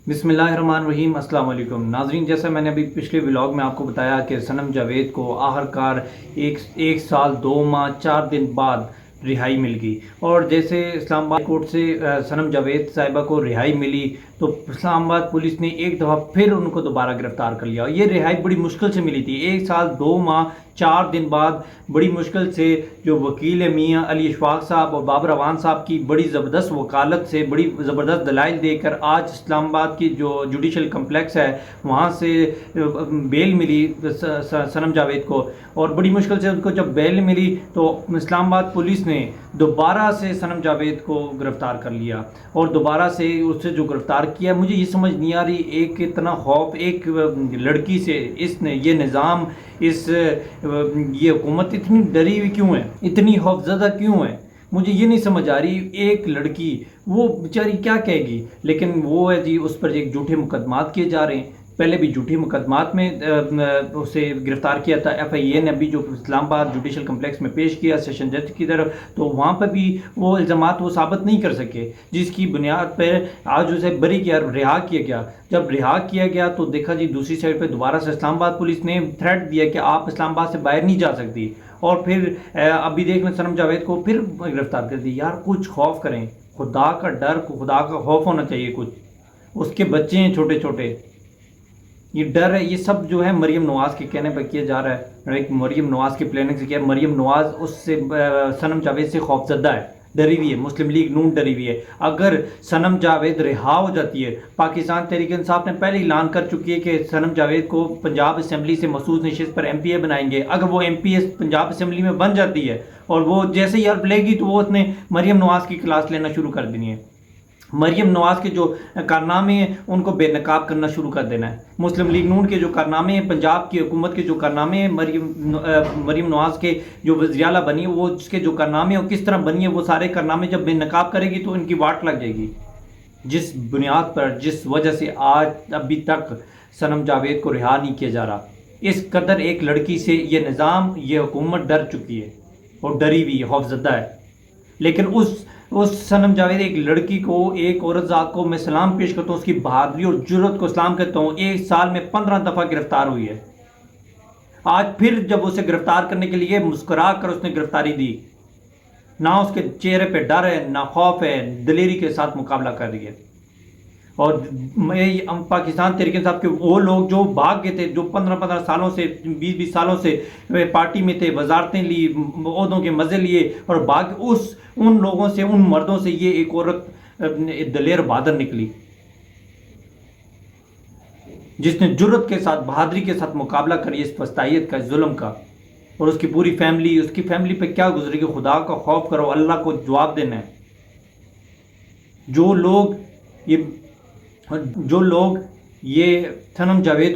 بسم اللہ الرحمن الرحیم۔ السلام علیکم ناظرین، جیسا میں نے ابھی پچھلے ولاگ میں آپ کو بتایا کہ صنم جاوید کو آخرکار ایک سال 2 ماہ 4 دن بعد رہائی مل گئی، اور جیسے اسلام آباد کورٹ سے صنم جاوید صاحبہ کو رہائی ملی تو اسلام آباد پولیس نے ایک دفعہ پھر ان کو دوبارہ گرفتار کر لیا۔ یہ رہائی بڑی مشکل سے ملی تھی، 1 سال 2 ماہ 4 دن بعد بڑی مشکل سے، جو وکیل میاں علی اشفاق صاحب اور بابر اعوان صاحب کی بڑی زبردست وکالت سے، بڑی زبردست دلائل دے کر آج اسلام آباد کی جو جوڈیشل کمپلیکس ہے وہاں سے بیل ملی صنم جاوید کو، اور بڑی مشکل سے ان کو جب بیل ملی تو اسلام آباد پولیس نے دوبارہ سے صنم جاوید کو گرفتار کر لیا، اور دوبارہ سے اسے جو گرفتار کیا، مجھے یہ سمجھ نہیں آ رہی ایک اتنا خوف ایک لڑکی سے اس نے، یہ نظام، یہ حکومت اتنی ڈری ہوئی کیوں ہے، اتنی خوفزدہ کیوں ہے، مجھے یہ نہیں سمجھ آ رہی۔ ایک لڑکی وہ بیچاری کیا کہے گی، لیکن وہ ہے جی اس پر ایک جھوٹے مقدمات کیے جا رہے ہیں۔ پہلے بھی جھوٹے مقدمات میں اسے گرفتار کیا تھا ایف آئی اے نے، ابھی جو اسلام آباد جوڈیشل کمپلیکس میں پیش کیا سیشن جج کی طرف، تو وہاں پر بھی وہ الزامات وہ ثابت نہیں کر سکے، جس کی بنیاد پر آج اسے بری کیا، رہا کیا گیا۔ جب رہا کیا گیا تو دیکھا جی دوسری سائڈ پہ دوبارہ سے اسلام آباد پولیس نے تھریٹ دیا کہ آپ اسلام آباد سے باہر نہیں جا سکتی، اور پھر ابھی دیکھ لیں صنم جاوید کو پھر گرفتار کر دی۔ یار کچھ خوف کریں، خدا کا ڈر، خدا کا خوف ہونا چاہیے کچھ۔ اس کے بچے ہیں چھوٹے چھوٹے، یہ ڈر ہے، یہ سب جو ہے مریم نواز کے کہنے پر کیا جا رہا ہے، ایک مریم نواز کی پلاننگ سے کیا۔ مریم نواز اس سے صنم جاوید سے خوفزدہ ہے، ڈری ہوئی ہے، مسلم لیگ نون ڈری ہوئی ہے۔ اگر صنم جاوید رہا ہو جاتی ہے، پاکستان تحریک انصاف نے پہلے اعلان کر چکی ہے کہ صنم جاوید کو پنجاب اسمبلی سے مخصوص نشست پر ایم پی اے بنائیں گے۔ اگر وہ ایم پی اے پنجاب اسمبلی میں بن جاتی ہے اور وہ جیسے ہی عرب لے گی تو وہ اس نے مریم نواز کی کلاس لینا شروع کر دینی ہے۔ مریم نواز کے جو کارنامے ہیں ان کو بے نقاب کرنا شروع کر دینا ہے۔ مسلم لیگ نون کے جو کارنامے ہیں، پنجاب کی حکومت کے جو کارنامے ہیں، مریم نواز کے جو وزیر اعلیٰ بنی ہے، وہ اس کے جو کارنامے ہیں وہ کس طرح بنی ہے، وہ سارے کارنامے جب بے نقاب کرے گی تو ان کی واٹ لگ جائے گی۔ جس بنیاد پر، جس وجہ سے آج ابھی تک صنم جاوید کو رہا نہیں کیا جا رہا، اس قدر ایک لڑکی سے یہ نظام، یہ حکومت ڈر چکی ہے اور ڈری ہوئی ہے، خوفزدہ ہے۔ لیکن اس صنم جاوید ایک لڑکی کو، ایک عورت ذات کو میں سلام پیش کرتا ہوں، اس کی بہادری اور جرأت کو سلام کرتا ہوں۔ 1 سال میں 15 دفعہ گرفتار ہوئی ہے، آج پھر جب اسے گرفتار کرنے کے لیے مسکرا کر اس نے گرفتاری دی، نہ اس کے چہرے پہ ڈر ہے، نہ خوف ہے، دلیری کے ساتھ مقابلہ کر رہی ہے۔ اور پاکستان تحریک انصاف کے وہ لوگ جو بھاگ گئے تھے، جو 15 سالوں سے، 20 سالوں سے پارٹی میں تھے، وزارتیں لی، عہدوں کے مزے لیے اور بھاگ، ان لوگوں سے، ان مردوں سے یہ ایک عورت دلیر بہادر نکلی، جس نے جرأت کے ساتھ، بہادری کے ساتھ مقابلہ کری اس فسطائیت کا، ظلم کا۔ اور اس کی پوری فیملی، اس کی فیملی پہ کیا گزرے گی، خدا کا خوف کرو، اللہ کو جواب دینا ہے۔ جو لوگ یہ صنم جاوید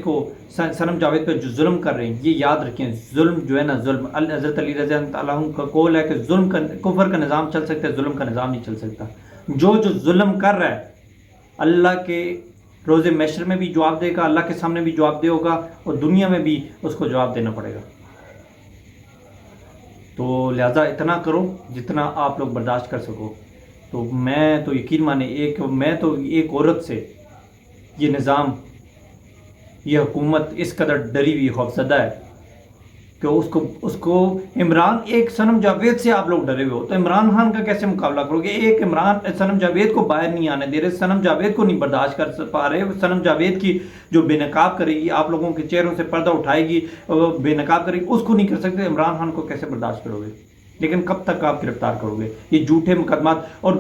پہ جو ظلم کر رہے ہیں، یہ یاد رکھیں، ظلم جو ہے نا، ظلم، حضرت علی رضی اللہ عنہ کا قول ہے کہ کفر کا نظام چل سکتا ہے، ظلم کا نظام نہیں چل سکتا۔ جو ظلم کر رہا ہے، اللہ کے روز محشر میں بھی جواب دے گا، اللہ کے سامنے بھی جواب دے ہوگا، اور دنیا میں بھی اس کو جواب دینا پڑے گا۔ تو لہذا اتنا کرو جتنا آپ لوگ برداشت کر سکو۔ تو میں تو یقین مانے، ایک عورت سے یہ نظام، یہ حکومت اس قدر ڈری ہوئی، خوفزدہ ہے کہ اس کو عمران، ایک صنم جاوید سے آپ لوگ ڈرے ہوئے ہو تو عمران خان کا کیسے مقابلہ کرو گے؟ ایک صنم جاوید کو باہر نہیں آنے دے رہے، صنم جاوید کو نہیں برداشت کر پا رہے، صنم جاوید کی جو بے نقاب کرے گی، آپ لوگوں کے چہروں سے پردہ اٹھائے گی، بے نقاب کرے گی، اس کو نہیں کر سکتے، عمران خان کو کیسے برداشت کرو گے؟ لیکن کب تک آپ گرفتار کرو گے یہ جھوٹے مقدمات؟ اور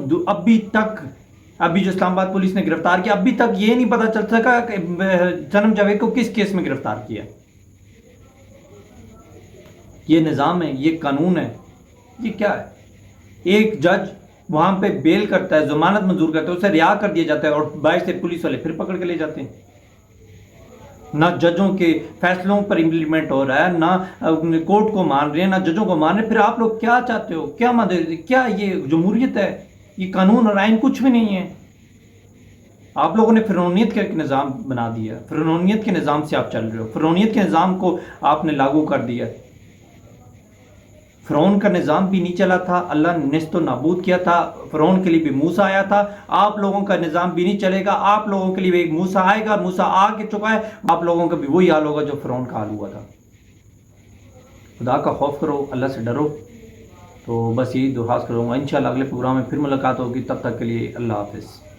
ابھی جو اسلام آباد پولیس نے گرفتار کیا، ابھی تک یہ نہیں پتہ چل سکا کہ صنم جاوید کو کس کیس میں گرفتار کیا۔ یہ نظام ہے، یہ قانون ہے، یہ کیا ہے؟ ایک جج وہاں پہ بیل کرتا ہے، ضمانت منظور کرتا ہے، اسے رہا کر دیا جاتا ہے، اور باعث سے پولیس والے پھر پکڑ کے لے جاتے ہیں۔ نہ ججوں کے فیصلوں پر امپلیمنٹ ہو رہا ہے، نہ کورٹ کو مان رہے ہیں، نہ ججوں کو مان رہے ہیں۔ پھر آپ لوگ کیا چاہتے ہو؟ کیا یہ جمہوریت ہے؟ یہ قانون اور آئین کچھ بھی نہیں ہے۔ آپ لوگوں نے فرعونیت کا ایک نظام بنا دیا، فرعونیت کے نظام سے آپ چل رہے ہو، فرعونیت کے نظام کو آپ نے لاگو کر دیا۔ فرعون کا نظام بھی نہیں چلا تھا، اللہ نے نیست و نابود کیا تھا، فرعون کے لیے بھی موسیٰ آیا تھا، آپ لوگوں کا نظام بھی نہیں چلے گا، آپ لوگوں کے لیے بھی ایک موسیٰ آئے گا، موسیٰ آ کے چکا ہے، آپ لوگوں کا بھی وہی حال ہوگا جو فرعون کا حال ہوا تھا۔ خدا کا خوف کرو، اللہ سے ڈرو۔ تو بس یہی درخواست کروں گا، انشاءاللہ اگلے پروگرام میں پھر ملاقات ہوگی، تب تک کے لیے اللہ حافظ۔